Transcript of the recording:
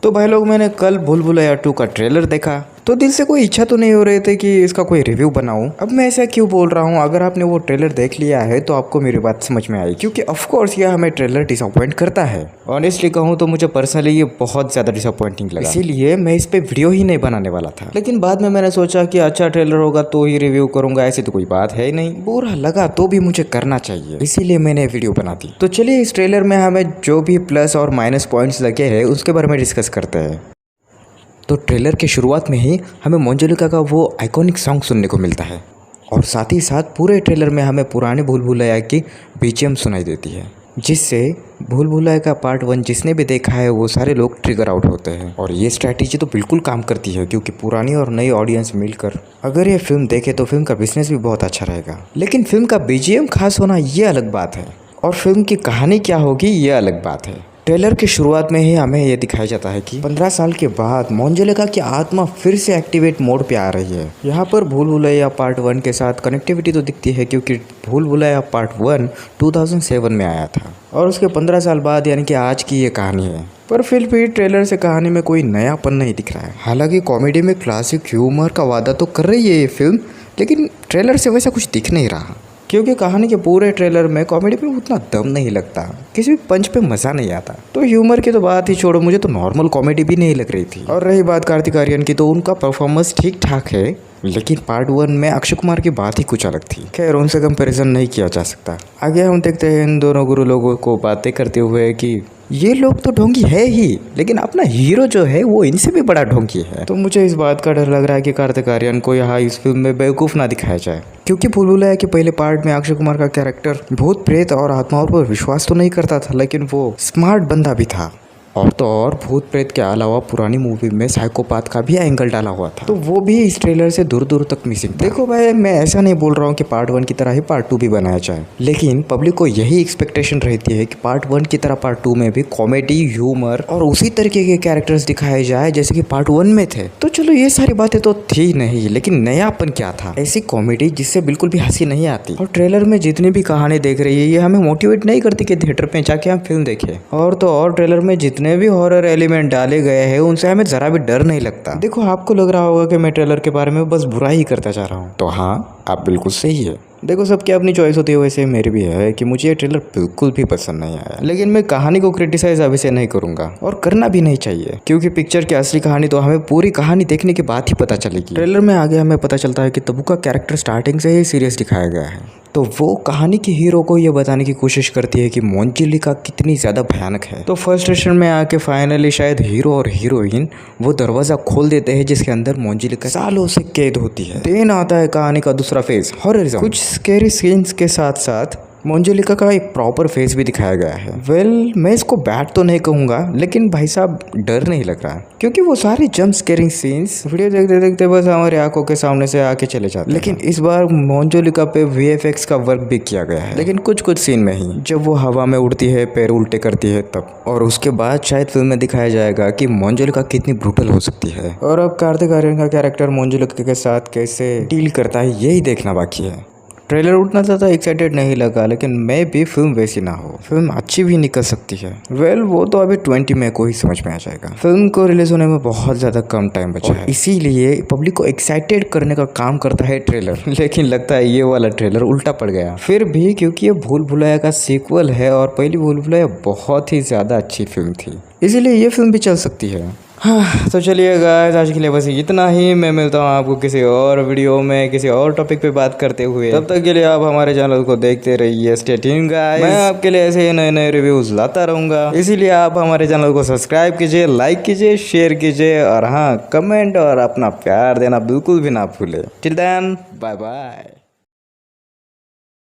तो भाई लोग मैंने कल भूल भुलैया 2 का ट्रेलर देखा तो दिल से कोई इच्छा तो नहीं हो रही थी कि इसका कोई रिव्यू बनाऊं। अब मैं ऐसा क्यों बोल रहा हूं, अगर आपने वो ट्रेलर देख लिया है तो आपको मेरी बात समझ में आई, क्योंकि ऑफ कोर्स यह हमें ट्रेलर डिसअपॉइंट करता है। ऑनेस्टली कहूं तो मुझे पर्सनली ये बहुत ज़्यादा डिसअपॉइंटिंग लगा, इसीलिए मैं इस पे वीडियो ही नहीं बनाने वाला था। लेकिन बाद में मैंने सोचा कि अच्छा ट्रेलर होगा तो ही रिव्यू करूंगा, ऐसी तो कोई बात है ही नहीं। बुरा लगा तो भी मुझे करना चाहिए, इसीलिए मैंने वीडियो बना दी। तो चलिए इस ट्रेलर में हमें जो भी प्लस और माइनस पॉइंट्स लगे हैं उसके बारे में डिस्कस करते हैं। तो ट्रेलर के शुरुआत में ही हमें मोंजुलिका का वो आइकॉनिक सॉन्ग सुनने को मिलता है और साथ ही साथ पूरे ट्रेलर में हमें पुराने भूल भुलैया की बीजीएम सुनाई देती है, जिससे भूल भुलैया का पार्ट 1 जिसने भी देखा है वो सारे लोग ट्रिगर आउट होते हैं। और ये स्ट्रैटेजी तो बिल्कुल काम करती है, क्योंकि पुरानी और नई ऑडियंस मिलकर अगर ये फिल्म देखे तो फिल्म का बिजनेस भी बहुत अच्छा रहेगा। लेकिन फिल्म का बीजीएम खास होना ये अलग बात है, और फिल्म की कहानी क्या होगी ये अलग बात है। ट्रेलर की शुरुआत में ही हमें यह दिखाया जाता है कि 15 साल के बाद मोंजुलिका की आत्मा फिर से एक्टिवेट मोड पे आ रही है। यहाँ पर भूल भुलैया पार्ट 1 के साथ कनेक्टिविटी तो दिखती है, क्योंकि भूल भुलैया पार्ट 1 2007 में आया था और उसके 15 साल बाद यानी कि आज की ये कहानी है। पर फिर भी ट्रेलर से कहानी में कोई नयापन नहीं दिख रहा है। हालांकि कॉमेडी में क्लासिक ह्यूमर का वादा तो कर रही है ये फिल्म, लेकिन ट्रेलर से वैसा कुछ दिख नहीं रहा, क्योंकि कहानी के पूरे ट्रेलर में कॉमेडी पे उतना दम नहीं लगता, किसी भी पंच पे मज़ा नहीं आता। तो ह्यूमर की तो बात ही छोड़ो, मुझे तो नॉर्मल कॉमेडी भी नहीं लग रही थी। और रही बात कार्तिक आर्यन की, तो उनका परफॉर्मेंस ठीक ठाक है, लेकिन पार्ट 1 में अक्षय कुमार की बात ही कुछ अलग थी। खैर उनसे कंपैरिजन नहीं किया जा सकता। आगे हम देखते हैं इन दोनों गुरु लोगों को बातें करते हुए कि ये लोग तो ढोंगी है ही, लेकिन अपना हीरो जो है वो इनसे भी बड़ा ढोंगी है। तो मुझे इस बात का डर लग रहा है कि कार्तिक आर्यन को यहाँ इस फिल्म में बेवकूफ़ ना दिखाया जाए, क्योंकि भूल भुलैया के पहले पार्ट में अक्षय कुमार का कैरेक्टर भूत प्रेत और आत्माओं पर विश्वास तो नहीं करता था, लेकिन वो स्मार्ट बंदा भी था। और तो और भूत प्रेत के अलावा पुरानी मूवी में साइकोपाथ का भी एंगल डाला हुआ था, तो वो भी इस ट्रेलर से दूर दूर तक मिसिंग। देखो भाई, मैं ऐसा नहीं बोल रहा हूँ कि पार्ट 1 की तरह ही पार्ट 2 भी बनाया जाए, लेकिन पब्लिक को यही एक्सपेक्टेशन रहती है कि पार्ट 1 की तरह पार्ट 2 में भी कॉमेडी, ह्यूमर और उसी तरीके के कैरेक्टर्स दिखाए जाए जैसे कि पार्ट 1 में थे। तो चलो ये सारी बातें तो थी नहीं, लेकिन नयापन क्या था? ऐसी कॉमेडी जिससे बिल्कुल भी हंसी नहीं आती। और ट्रेलर में जितनी भी कहानी देख रही है ये हमें मोटिवेट नहीं करती कि थिएटर पे जाके हम फिल्म देखें। और तो और ट्रेलर में जितने भी हॉरर एलिमेंट डाले गए हैं उनसे हमें जरा भी डर नहीं लगता। देखो आपको लग रहा होगा कि मैं ट्रेलर के बारे में बस बुरा ही करता जा रहा हूँ, तो हाँ आप बिल्कुल सही है। देखो सबकी अपनी चॉइस होती है, वैसे मेरी भी है कि मुझे ये ट्रेलर बिल्कुल भी पसंद नहीं आया, लेकिन मैं कहानी को क्रिटिसाइज अभी से नहीं करूंगा और करना भी नहीं चाहिए, क्योंकि पिक्चर की असली कहानी तो हमें पूरी कहानी देखने के बाद ही पता चलेगी। ट्रेलर में आगे हमें पता चलता है कि तब्बू का कैरेक्टर स्टार्टिंग से ही सीरियस दिखाया गया है, तो वो कहानी के हीरो को ये बताने की कोशिश करती है कि मोंजुलिका कितनी ज़्यादा भयानक है। तो फर्स्ट स्टेशन में आके फाइनली शायद हीरो और हीरोइन वो दरवाज़ा खोल देते हैं जिसके अंदर मोंजुलिका सालों से कैद होती है। देन आता है कहानी का दूसरा फेज, हॉररिज्म। कुछ स्कैरी सीन्स के साथ साथ मोंजुलिका का एक प्रॉपर फेस भी दिखाया गया है। वेल मैं इसको बैड तो नहीं कहूँगा, लेकिन भाई साहब डर नहीं लग रहा, क्योंकि वो सारे जंप स्केरिंग सीन्स वीडियो देखते देखते बस हमारे आंखों के सामने से आके चले जाते हैं। लेकिन इस बार मोंजुलिका पे VFX का वर्क भी किया गया है, लेकिन कुछ कुछ सीन में ही, जब वो हवा में उड़ती है, पैर उल्टे करती है तब। और उसके बाद शायद फिल्म में दिखाया जाएगा कि मोंजुलिका कितनी ब्रूटल हो सकती है। और अब कार्तिक आर्यन का कैरेक्टर मोंजुलिका के साथ कैसे डील करता है यही देखना बाकी है। ट्रेलर उतना ज़्यादा एक्साइटेड नहीं लगा, लेकिन मैं भी फिल्म वैसी ना हो, फिल्म अच्छी भी निकल सकती है। वेल वो तो अभी 20 मई को ही समझ में आ जाएगा। फिल्म को रिलीज होने में बहुत ज़्यादा कम टाइम बचा है, इसीलिए पब्लिक को एक्साइटेड करने का काम करता है ट्रेलर। लेकिन लगता है ये वाला ट्रेलर उल्टा पड़ गया। फिर भी क्योंकि ये भूल भुलैया का सीक्वल है और पहली भूल भुलैया बहुत ही ज़्यादा अच्छी फिल्म थी, इसीलिए ये फिल्म भी चल सकती है। हाँ तो चलिए गाइस, आज के लिए बस इतना ही। मैं मिलता हूँ आपको किसी और वीडियो में किसी और टॉपिक पे बात करते हुए। तब तक के लिए आप हमारे चैनल को देखते रहिए। स्टे ट्यून्ड गाइस, मैं आपके लिए ऐसे ही नए नए रिव्यूज लाता रहूँगा, इसीलिए आप हमारे चैनल को सब्सक्राइब कीजिए, लाइक कीजिए, शेयर कीजिए और हाँ कमेंट और अपना प्यार देना बिल्कुल भी ना भूले। Till then bye bye.